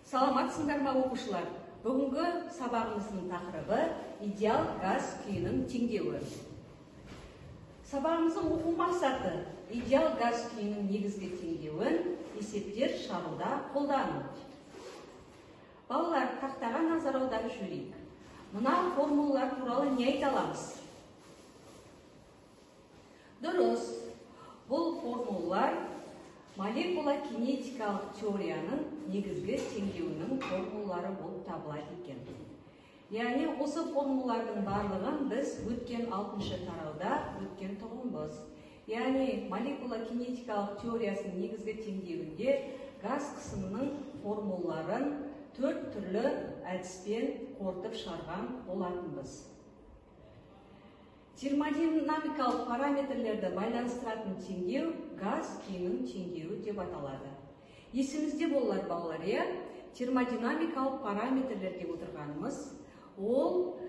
Саламатсыңдар ма оқушылар? Бүгінгі сабағымыздың тақырыбы идеал газ күйінің теңдеуі. Сабағымыздың оқу мақсаты идеал газ күйінің негізгі теңдеуін есептер шығаруда қолдану. Балалар, тақтаға назар аударып жүрейік. Мына формулалар туралы не айта аламыз? Дұрыс, бұл формулалар молекула кинетикалық теорияның негізгі теңдеуінің формулалары болып табылады екен. Яғни осы формулалардың барлығын біз өткен 6-шы тарауда өткен тұғынбыз. Яғни молекула кинетикалық теориясының негізгі теңдеуінде газ қысымының формулаларын 4 түрлі әдіспен қорытып шығарған болатынбыз. Термодинамикалық параметрлерді байланыстыратын теңдеу газ күйінің теңдеуі деп аталады. Есімізде болар балалар, термодинамикалық параметрлер деп отырғанымыз, ол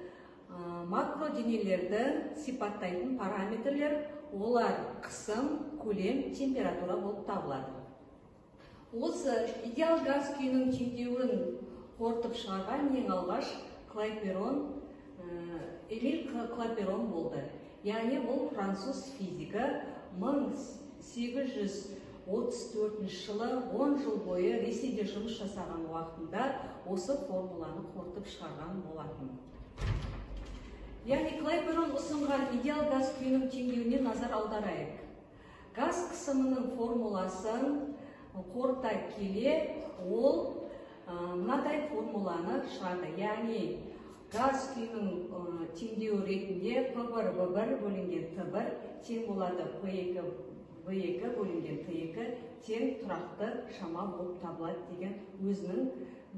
макроденелерді сипаттайтын параметрлер, олар қысым, көлем, температура болып табылады. Осы идеал газ күйінің теңдеуін қорытып шығарған ең алғаш Эмиль Клапейрон болды. Яғни бұл француз физигі 1834 жылы 10 жыл бойы Ресейде жұмыс жасаған уақытында осы формуланы қорытып шығарған болатын. Яғни Клапейрон ұсынған идеал газ күйінің теңдеуіне назар аударайық. Газ қысымының формуласын қорыта келе, ол мынадай формуланы шығарды. Яғни газ күйінің теңдеуі ретінде P1 V1 бөлінген T1 тең болады P2 V2 бөлінген T2 тең тұрақты шама болып табылады деген өзінің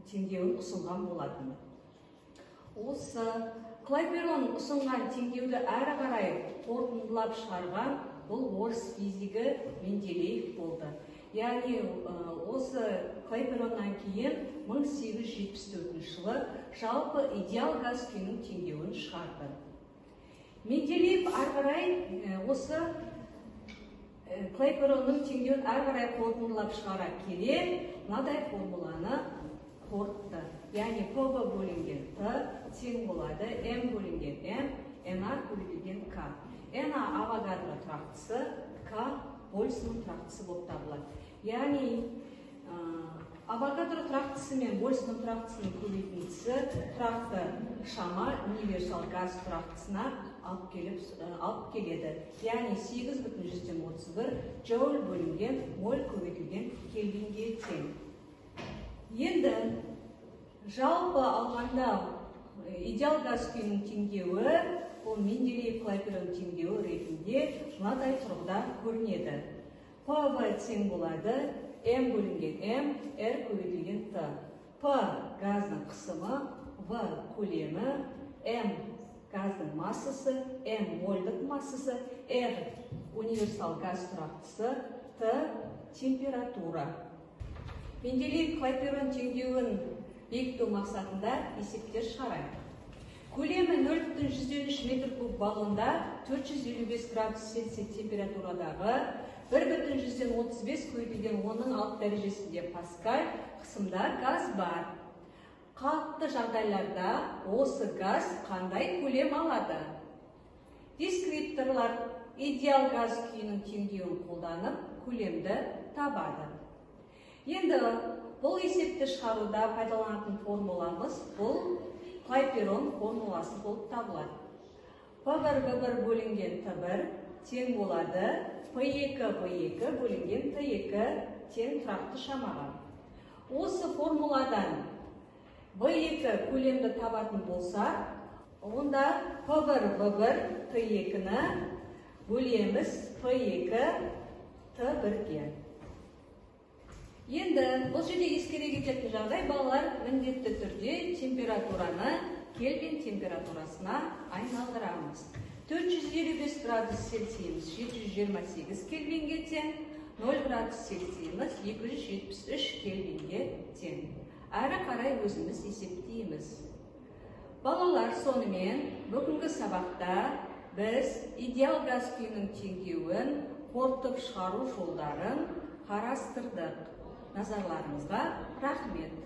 теңдеуін ұсынған болатын. Осы Клапейрон ұсынған теңдеуді әрі қарай қорытындылап шығарған бұл орыс физигі Менделеев болды. Яғни осы Клапейроннан кейін 1874 жылы жалпы идеал газ күйінің теңдеуін шығарды. Менделеев әрі қарай осы Клапейронның теңдеуін әрі қарай қорытындылап шығара келе, мынадай формуланы қорытты. Яғни PV бөлінген P тең болады M бөлінген M, NA көбейтілген K. NA Авогадро тұрақтысы, K Больцман тұрақтысы болып табылады. Яғни Авогадро тұрақтысы мен Больцман тұрақтысының көбейтіндісі тұрақты шама универсал газ тұрақтысына алып келеді. Яғни 8,31 джоуль бөлінген моль көбейтілген кельвинге тең. Енді жалпы алғанда идеал газ күйінің теңдеуі бұл Менделеев Клапейрон теңдеуі ретінде мынадай тұрғыда көрінеді. PV тең болады M бөлінген M, R көбейтілген T. P газдың қысымы, V көлемі, M газдың массасы, M мольдық массасы, R универсал газ тұрақтысы, T температура. Менделеев Клапейрон теңдеуін бекіту мақсатында есептер шығарайық. Көлемі 0,103 метр куб баллонда 455 градус Цельсий температурадағы 1,135 көбейтілген 10-6 дәрежесінде паскаль қысымда газ бар. Қалыпты жағдайларда осы газ қандай көлем алады? Дескрипторлар идеал газ күйінің теңдеуін қолданып көлемді табады. Енді бұл есепті шығаруда пайдаланатын формуламыз бұл Клапейрон формуласы болып табылады. P1 V1 бөлінген T1 тең болады P2 V2 бөлінген T2 тең тұрақты шамаға. Осы формуладан V2 көлемді табатын болса, онда P1 V1 T2-ні бөлеміз P2 T1-ге. Енді бұл жерде ескере кететін жағдай, балалар міндетті түрде температураны кельвин температурасына айналдырамыз. 455 градус Цельсийіміз 728 кельвинге тең, 0 градус Цельсийіміз 273 кельвинге тең. Әрі қарай өзіміз есептейміз. Балалар, сонымен бүгінгі сабақта біз идеал газ күйінің теңдеуін қорытып шығару жолдарын қарастырдық. Назарларыңызға рахмет.